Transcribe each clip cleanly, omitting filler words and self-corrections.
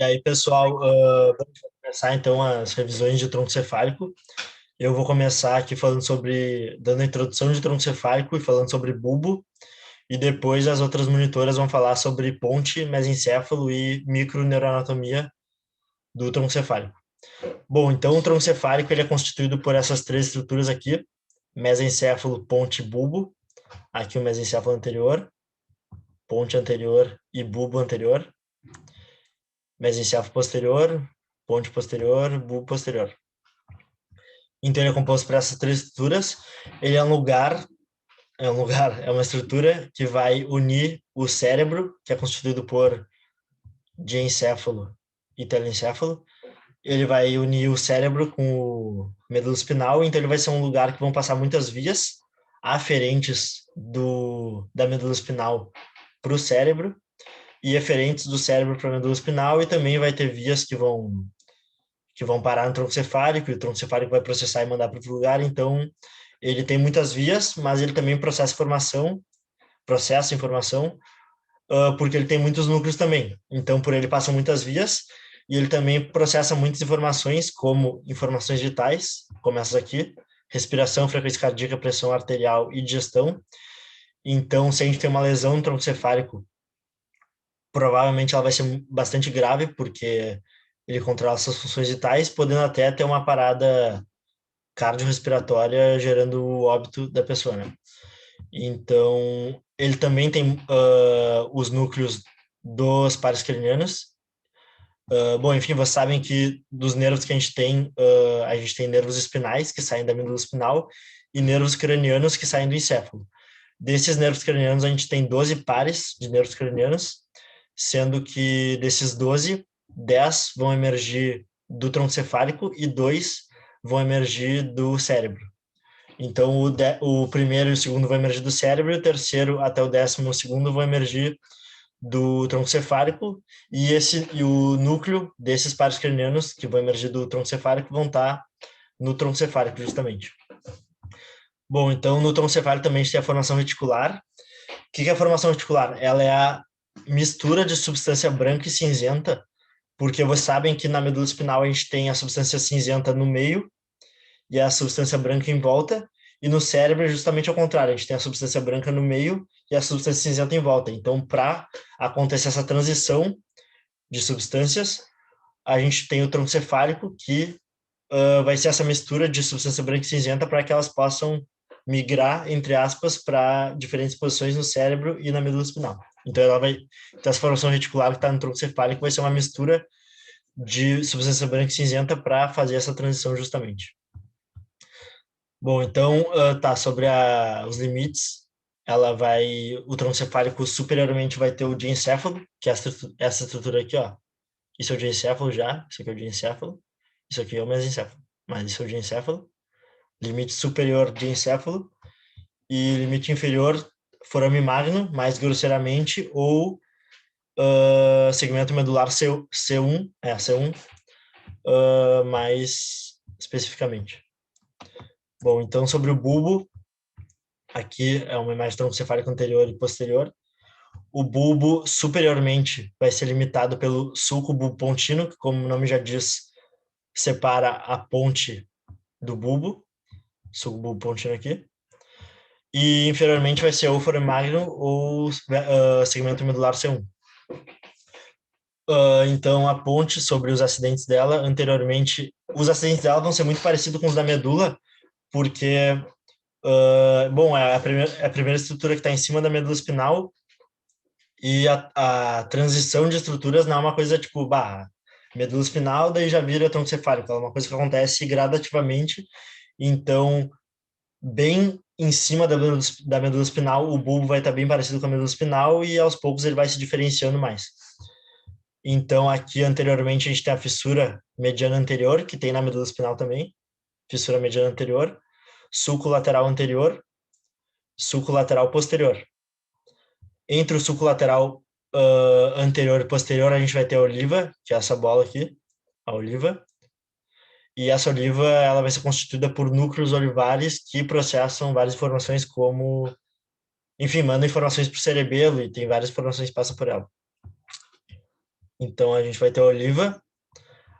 E aí, pessoal, vamos começar então as revisões de tronco cefálico. Eu vou começar aqui falando sobre, dando a introdução de tronco cefálico e falando sobre bulbo, e depois as outras monitoras vão falar sobre ponte, mesencéfalo e microneuroanatomia do tronco cefálico. Bom, então o tronco cefálico ele é constituído por essas três estruturas aqui: mesencéfalo, ponte, bulbo. Aqui o mesencéfalo anterior, ponte anterior e bulbo anterior. Mesencéfalo posterior, ponte posterior, bulbo posterior. Então ele é composto por essas três estruturas. Ele é uma estrutura que vai unir o cérebro, que é constituído por diencéfalo e telencéfalo. Ele vai unir o cérebro com o medula espinal, então ele vai ser um lugar que vão passar muitas vias aferentes da medula espinal para o cérebro e eferentes do cérebro para a medula espinal, e também vai ter vias que vão parar no tronco cefálico, e o tronco cefálico vai processar e mandar para outro lugar. Então, ele tem muitas vias, mas ele também processa informação, porque ele tem muitos núcleos também. Então, por ele passam muitas vias, e ele também processa muitas informações, como informações vitais, como essas aqui: respiração, frequência cardíaca, pressão arterial e digestão. Então, se a gente tem uma lesão no tronco cefálico, provavelmente ela vai ser bastante grave, porque ele controla essas funções vitais, podendo até ter uma parada cardiorrespiratória, gerando o óbito da pessoa, né? Então, ele também tem os núcleos dos pares cranianos. Bom, enfim, vocês sabem que dos nervos que a gente tem nervos espinais que saem da medula espinal e nervos cranianos que saem do encéfalo. Desses nervos cranianos, a gente tem 12 pares de nervos cranianos, sendo que desses 12, 10 vão emergir do tronco cefálico e 2 vão emergir do cérebro. Então, o primeiro e o segundo vão emergir do cérebro, e o terceiro até o 12º vão emergir do tronco cefálico, e o núcleo desses pares cranianos que vão emergir do tronco cefálico vão estar no tronco cefálico, justamente. Bom, então no tronco cefálico também a gente tem a formação reticular. O que é a formação reticular? Ela é a mistura de substância branca e cinzenta, porque vocês sabem que na medula espinal a gente tem a substância cinzenta no meio e a substância branca em volta, e no cérebro é justamente ao contrário: a gente tem a substância branca no meio e a substância cinzenta em volta. Então, para acontecer essa transição de substâncias, a gente tem o tronco cefálico, que vai ser essa mistura de substância branca e cinzenta para que elas possam migrar, entre aspas, para diferentes posições no cérebro e na medula espinal. Então, então essa formação reticular que está no tronco cefálico vai ser uma mistura de substância branca e cinzenta para fazer essa transição justamente. Bom, então, tá, sobre os limites, o tronco cefálico superiormente vai ter o diencéfalo, que é essa estrutura aqui, ó. Isso é o diencéfalo já, isso aqui é o diencéfalo, isso aqui é o mesencéfalo, mas isso é o diencéfalo. Limite superior, diencéfalo, e limite inferior, forame magno, mais grosseiramente, ou segmento medular C1, C1, mais especificamente. Bom, então sobre o bulbo, aqui é uma imagem troncocefálica anterior e posterior. O bulbo superiormente vai ser limitado pelo sulco bulbopontino, que, como o nome já diz, separa a ponte do bulbo, sulco bulbopontino aqui. E inferiormente vai ser ou forame magno ou segmento medular C1. Então, a ponte, sobre os acidentes dela, anteriormente, os acidentes dela vão ser muito parecidos com os da medula, porque, bom, é a primeira estrutura que está em cima da medula espinal, e a transição de estruturas não é uma coisa tipo, medula espinal, daí já vira tronco cefálico, é uma coisa que acontece gradativamente. Então, bem em cima da medula espinal, o bulbo vai estar bem parecido com a medula espinal, e aos poucos ele vai se diferenciando mais. Então, aqui anteriormente a gente tem a fissura mediana anterior, que tem na medula espinal também, fissura mediana anterior, sulco lateral anterior, sulco lateral posterior. Entre o sulco lateral anterior e posterior, a gente vai ter a oliva, que é essa bola aqui, a oliva. E essa oliva, ela vai ser constituída por núcleos olivares que processam várias informações, como, enfim, mandam informações para o cerebelo, e tem várias informações que passam por ela. Então, a gente vai ter a oliva.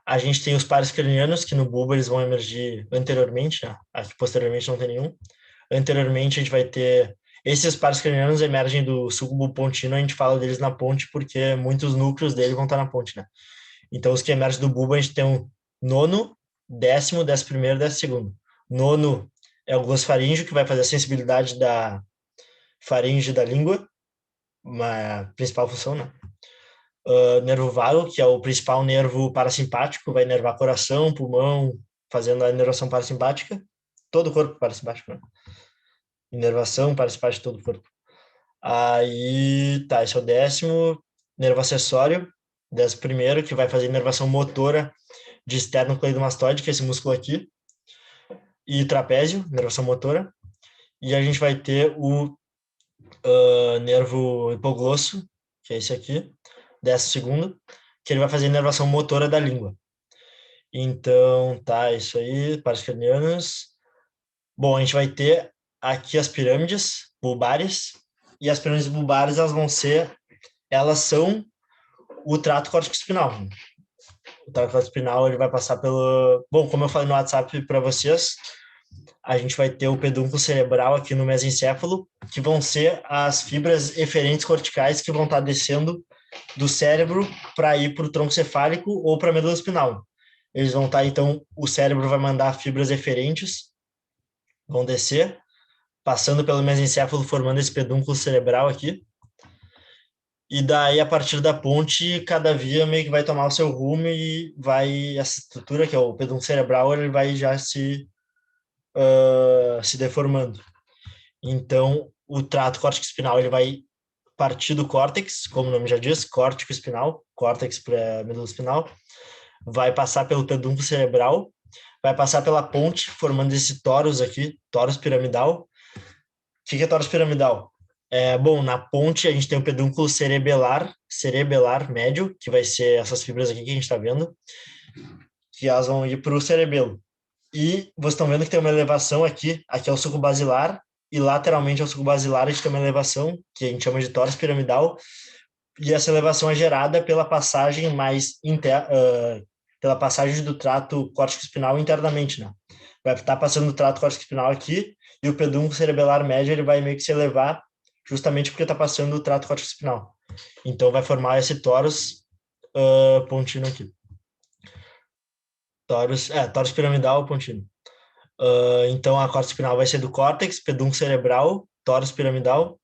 A gente tem os pares cranianos, que no bulbo eles vão emergir anteriormente, né? Aqui posteriormente não tem nenhum. Anteriormente, a gente vai ter... Esses pares cranianos emergem do sucubo pontino, a gente fala deles na ponte, porque muitos núcleos dele vão estar na ponte, né? Então, os que emergem do bulbo, a gente tem um nono, décimo, 11º, 12º. Nono é o glosso faríngeo, que vai fazer a sensibilidade da faringe da língua, uma principal função, né? Nervo vago, que é o principal nervo parasimpático, vai inervar coração, pulmão, fazendo a inervação parasimpática. Todo o corpo parasimpático, né? Inervação parasimpática de todo o corpo. Aí, tá, esse é o 10º. Nervo acessório, 11º, que vai fazer inervação motora de esternocleidomastoide, que é esse músculo aqui. E trapézio, inervação motora. E a gente vai ter o nervo hipoglosso, que é esse aqui, 10º, que ele vai fazer inervação motora da língua. Então, tá, isso aí, pares cranianas. Bom, a gente vai ter aqui as pirâmides bulbares, e as pirâmides bulbares, elas são o trato córtico-espinal. O trato córtico-espinal, ele vai passar pelo... Bom, como eu falei no WhatsApp para vocês, a gente vai ter o pedúnculo cerebral aqui no mesencéfalo, que vão ser as fibras eferentes corticais que vão estar descendo do cérebro para ir para o tronco cefálico ou para a medula espinal. Eles vão estar, então, o cérebro vai mandar fibras eferentes, vão descer, passando pelo mesencéfalo, formando esse pedúnculo cerebral aqui. E daí, a partir da ponte, cada via meio que vai tomar o seu rumo e vai, essa estrutura, que é o pedúnculo cerebral, ele vai já se deformando. Então, o trato córtico-espinal, ele vai partir do córtex, como o nome já diz, córtico-espinal, córtex para medula espinal, vai passar pelo pedúnculo cerebral, vai passar pela ponte, formando esse torus aqui, torus piramidal. O que é torus piramidal? Bom, na ponte a gente tem o pedúnculo cerebelar médio, que vai ser essas fibras aqui que a gente está vendo, que elas vão ir para o cerebelo. E vocês estão vendo que tem uma elevação aqui é o suco basilar, e lateralmente ao suco basilar a gente tem uma elevação, que a gente chama de torus piramidal, e essa elevação é gerada pela passagem pela passagem do trato córtico-espinal internamente, né? Vai estar passando o trato córtico-espinal aqui, e o pedúnculo cerebelar médio ele vai meio que se elevar justamente porque está passando o trato córtico-espinal. Então vai formar esse torus pontino aqui. Torus piramidal pontino. Então a córtex espinal vai ser do córtex, pedúnculo cerebral, torus piramidal,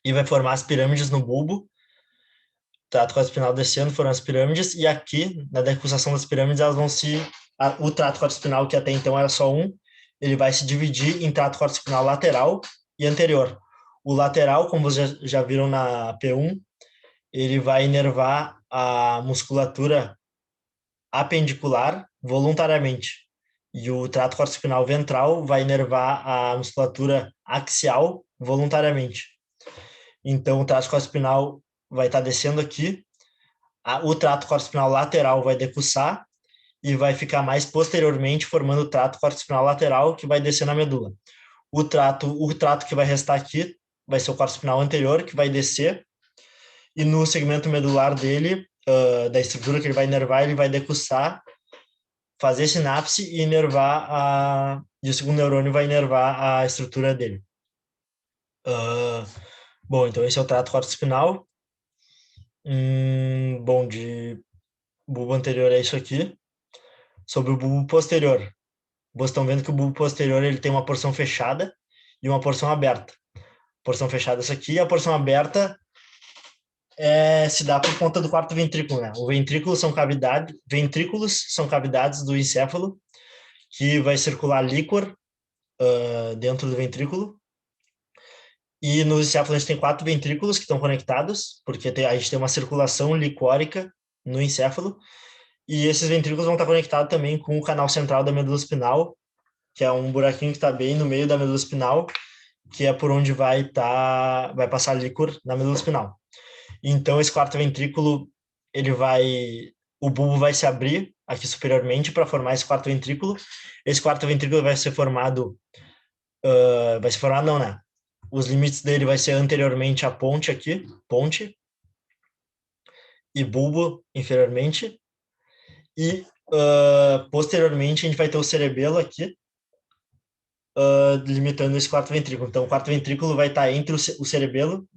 e vai formar as pirâmides no bulbo. Trato córtex espinal descendo, formando as pirâmides, e aqui, na decussação das pirâmides, elas vão o trato córtex espinal, que até então era só um, ele vai se dividir em trato córtex espinal lateral e anterior. O lateral, como vocês já viram na P1, ele vai inervar a musculatura apendicular voluntariamente. E o trato córtico-espinal ventral vai inervar a musculatura axial voluntariamente. Então, o trato córtico-espinal vai estar descendo aqui, o trato córtico-espinal lateral vai decussar e vai ficar mais posteriormente formando o trato córtico-espinal lateral que vai descer na medula. O trato que vai restar aqui vai ser o córtico-espinal anterior, que vai descer, e no segmento medular dele, da estrutura que ele vai inervar, ele vai decussar, fazer sinapse e e o segundo neurônio vai inervar a estrutura dele. Bom, então esse é o trato córtico-espinal. Bom, de bulbo anterior é isso aqui. Sobre o bulbo posterior, vocês estão vendo que o bulbo posterior ele tem uma porção fechada e uma porção aberta. A porção fechada é essa aqui, e a porção aberta se dá por conta do quarto ventrículo, né? Ventrículos são cavidades do encéfalo que vai circular líquor dentro do ventrículo. E no encéfalo a gente tem 4 ventrículos que estão conectados, porque a gente tem uma circulação licórica no encéfalo. E esses ventrículos vão estar conectados também com o canal central da medula espinal, que é um buraquinho que está bem no meio da medula espinal, que é por onde vai passar líquor na medula espinal. Então, esse quarto ventrículo, o bulbo vai se abrir aqui superiormente para formar esse quarto ventrículo. Esse quarto ventrículo vai ser formado, não, né? Os limites dele vai ser anteriormente a ponte aqui, ponte. e bulbo inferiormente. E posteriormente a gente vai ter o cerebelo aqui, limitando esse quarto ventrículo. Então o quarto ventrículo vai estar entre o cerebelo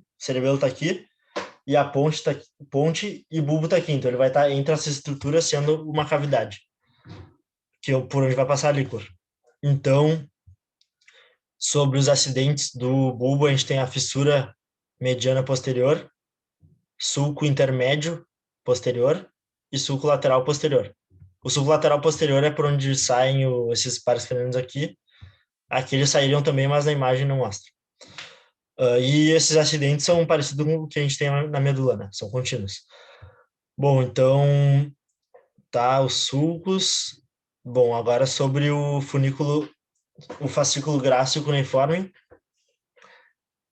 está aqui, e a ponte e bulbo está aqui. Então ele vai estar entre essas estruturas, sendo uma cavidade, que é por onde vai passar a líquor. Então, sobre os acidentes do bulbo, a gente tem a fissura mediana posterior, sulco intermédio posterior e sulco lateral posterior. O sulco lateral posterior é por onde saem esses pares cranianos aqui. Aqui eles sairiam também, mas na imagem não mostra. E esses acidentes são parecidos com o que a gente tem na medula, né? São contínuos. Bom, então, tá, os sulcos. Bom, agora sobre o fascículo grácil cuneiforme.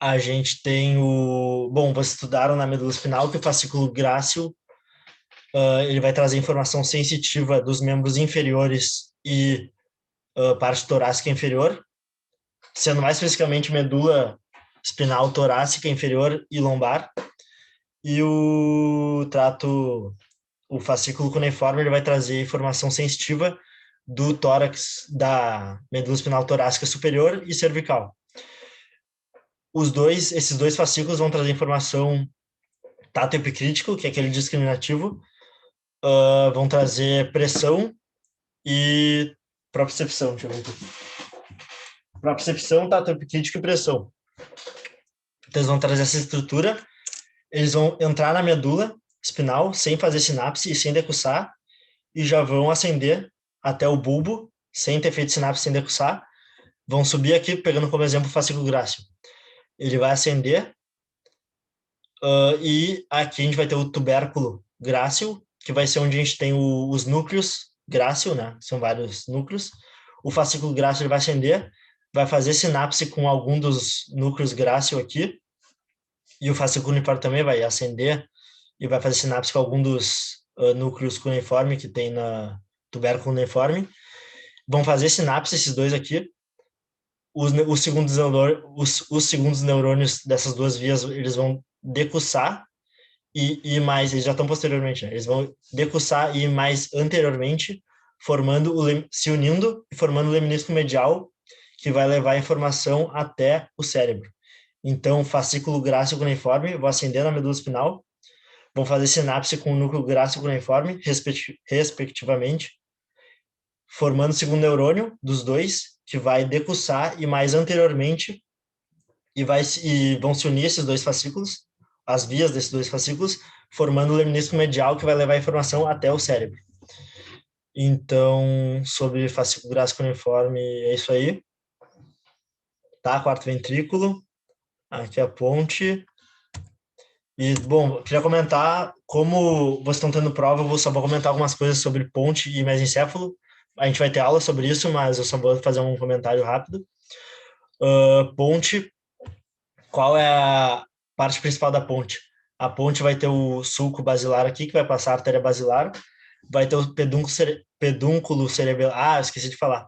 A gente tem Bom, vocês estudaram na medula espinhal que o fascículo grácil ele vai trazer informação sensitiva dos membros inferiores e parte torácica inferior, sendo mais especificamente medula espinal torácica inferior e lombar. E o fascículo cuneiforme, ele vai trazer informação sensitiva do tórax, da medula espinal torácica superior e cervical. Esses dois fascículos vão trazer informação tato epicrítico, que é aquele discriminativo, vão trazer pressão e propriocepção. Deixa eu ver aqui. Propriocepção, tato epicrítico e pressão. Então, eles vão trazer essa estrutura, eles vão entrar na medula espinal sem fazer sinapse e sem decussar, e já vão ascender até o bulbo, sem ter feito sinapse, sem decussar. Vão subir aqui, pegando como exemplo o fascículo grácil. Ele vai ascender, e aqui a gente vai ter o tubérculo grácil, que vai ser onde a gente tem os núcleos grácil, né? São vários núcleos. O fascículo grácil ele vai ascender, vai fazer sinapse com algum dos núcleos grácil aqui, e o fascículo cuneiforme também vai ascender e vai fazer sinapse com algum dos núcleos cuneiforme que tem na tubérculo cuneiforme. Vão fazer sinapse esses dois aqui. Os segundos neurônios dessas duas vias, eles vão decussar e mais, eles já estão posteriormente, né? Eles vão decussar e ir mais anteriormente, se unindo e formando o leminisco medial, que vai levar a informação até o cérebro. Então, fascículo grácil cuneiforme, vou ascender na medula espinal, vão fazer sinapse com o núcleo grácil cuneiforme, respectivamente, formando o segundo neurônio dos dois, que vai decussar e mais anteriormente, e vão se unir esses dois fascículos, as vias desses dois fascículos, formando o leminisco medial, que vai levar a informação até o cérebro. Então, sobre fascículo grácil cuneiforme, é isso aí. Tá, quarto ventrículo. Aqui a ponte. E, bom, queria comentar, como vocês estão tendo prova, eu só vou comentar algumas coisas sobre ponte e mesencéfalo. A gente vai ter aula sobre isso, mas eu só vou fazer um comentário rápido. Ponte, qual é a parte principal da ponte? A ponte vai ter o sulco basilar aqui, que vai passar a artéria basilar, vai ter o pedúnculo cerebelar, eu esqueci de falar,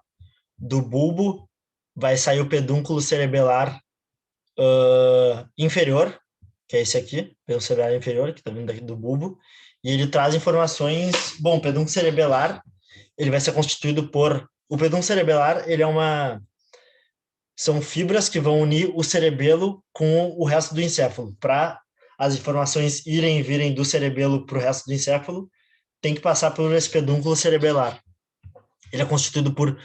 do bulbo, vai sair o pedúnculo cerebelar inferior, que é esse aqui, pedúnculo cerebelar inferior, que está vindo daqui do bulbo, e ele traz informações. Bom, o pedúnculo cerebelar, ele vai ser constituído por... O pedúnculo cerebelar, ele são fibras que vão unir o cerebelo com o resto do encéfalo. Para as informações irem e virem do cerebelo para o resto do encéfalo, tem que passar por esse pedúnculo cerebelar. Ele é constituído por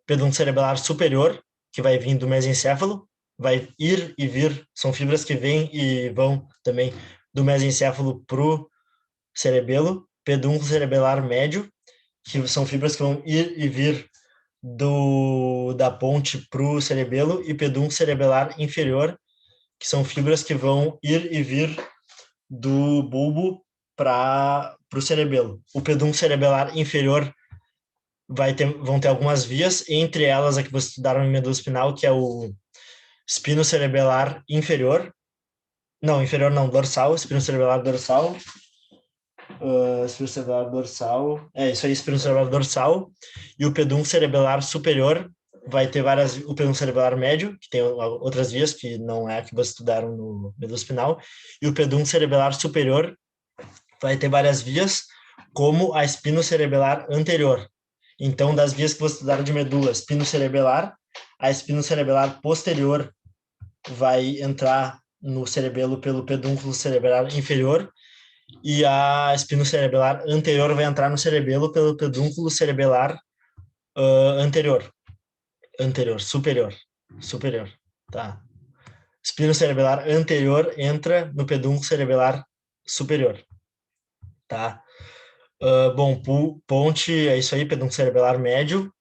pedúnculo cerebelar superior, que vai vir do mesencéfalo, vai ir e vir, são fibras que vêm e vão também do mesencéfalo para o cerebelo. Pedúnculo cerebelar médio, que são fibras que vão ir e vir da ponte para o cerebelo, e pedúnculo cerebelar inferior, que são fibras que vão ir e vir do bulbo para o cerebelo. O pedúnculo cerebelar inferior vão ter algumas vias, entre elas a que vocês estudaram em medula espinal, que é o espino cerebelar inferior. Não, inferior não, dorsal, espino cerebelar dorsal. Espino cerebelar dorsal. É isso aí, espino cerebelar dorsal. E o pedúnculo cerebelar superior vai ter o pedúnculo cerebelar médio, que tem outras vias, que não é a que vocês estudaram no medula espinal. E o pedúnculo cerebelar superior, vai ter várias vias, como a espinocerebelar anterior. Então, das vias que você estudaram de medula espinocerebelar, a espinocerebelar posterior vai entrar no cerebelo pelo pedúnculo cerebral inferior e a espinocerebelar anterior vai entrar no cerebelo pelo pedúnculo cerebelar anterior, superior, tá? Espinocerebelar anterior entra no pedúnculo cerebelar superior, tá? Bom, ponte é isso aí, pedúnculo cerebelar médio,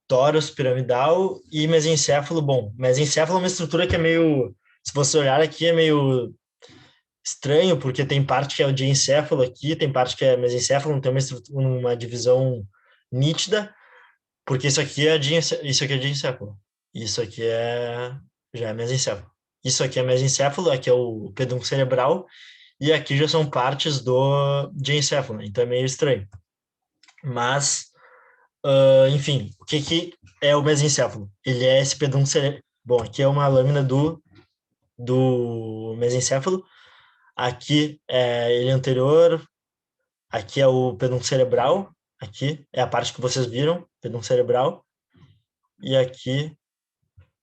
tórax piramidal e mesencéfalo. Bom, mesencéfalo é uma estrutura que é meio, se você olhar aqui, é meio estranho, porque tem parte que é o diencéfalo aqui, tem parte que é mesencéfalo, não tem uma divisão nítida, porque isso aqui é diencéfalo. Isso aqui já é mesencéfalo. Isso aqui é mesencéfalo, aqui é o pedúnculo cerebral, e aqui já são partes do diencéfalo, então é meio estranho. Mas, enfim, o que é o mesencéfalo? Ele é esse pedúnculo cerebral. Bom, aqui é uma lâmina do mesencéfalo, aqui é ele anterior, aqui é o pedúnculo cerebral, aqui é a parte que vocês viram, pedúnculo cerebral, e aqui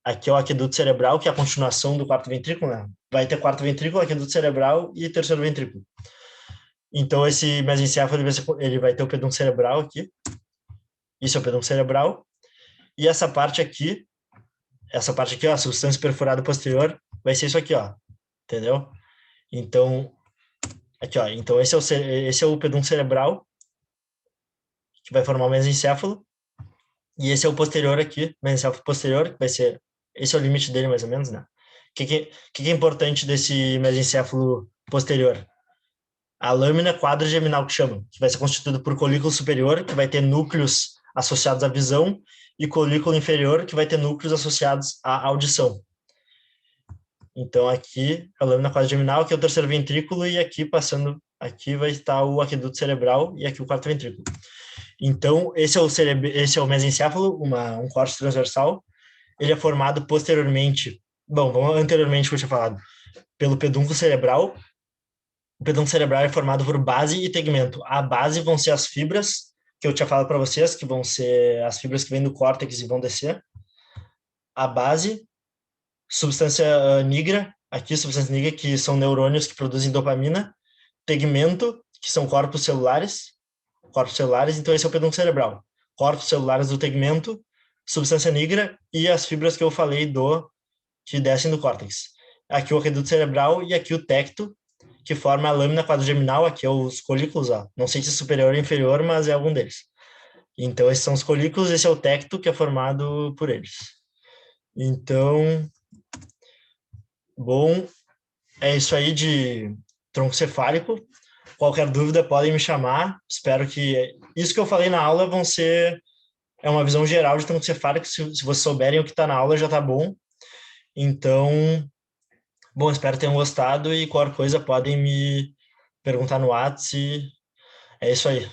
é o aqueduto cerebral, que é a continuação do quarto ventrículo, né? Vai ter quarto ventrículo, aqueduto cerebral e terceiro ventrículo. Então, esse mesencéfalo, ele vai ter o pedúnculo cerebral aqui, isso é o pedúnculo cerebral, e essa parte aqui, ó, a substância perfurada posterior, vai ser isso aqui, ó, entendeu? Então, aqui, ó, então esse é o pedúnculo cerebral, que vai formar o mesencéfalo, e esse é o posterior aqui, mesencéfalo posterior, que vai ser, esse é o limite dele mais ou menos, né? O que é importante desse mesencéfalo posterior? A lâmina quadrigeminal que chama, que vai ser constituída por colículo superior, que vai ter núcleos associados à visão, e colículo inferior, que vai ter núcleos associados à audição. Então, aqui a lâmina quadrigeminal, aqui é o terceiro ventrículo, e aqui passando, aqui vai estar o aqueduto cerebral, e aqui o quarto ventrículo. Então, esse é o mesencéfalo, um córtex transversal. Ele é formado posteriormente, bom, vamos anteriormente que eu tinha falado, pelo pedúnculo cerebral. O pedúnculo cerebral é formado por base e tegmento. A base vão ser as fibras, que eu tinha falado para vocês, que vão ser as fibras que vêm do córtex e vão descer. A base, substância nigra, aqui substância nigra, que são neurônios que produzem dopamina. Tegmento, que são corpos celulares, então esse é o pedúnculo cerebral. Corpos celulares do tegmento, substância nigra e as fibras que eu falei que descem do córtex. Aqui o reduto cerebral e aqui o tecto, que forma a lâmina quadrigeminal, aqui é os colículos, ó. Não sei se é superior ou inferior, mas é algum deles. Então, esses são os colículos, esse é o tecto, que é formado por eles. Então, bom, é isso aí de tronco cefálico. Qualquer dúvida podem me chamar. Espero que isso que eu falei na aula é uma visão geral de tronco cefálico. Se vocês souberem o que está na aula, já está bom. Então, bom, espero que tenham gostado e qualquer coisa podem me perguntar no WhatsApp. É isso aí.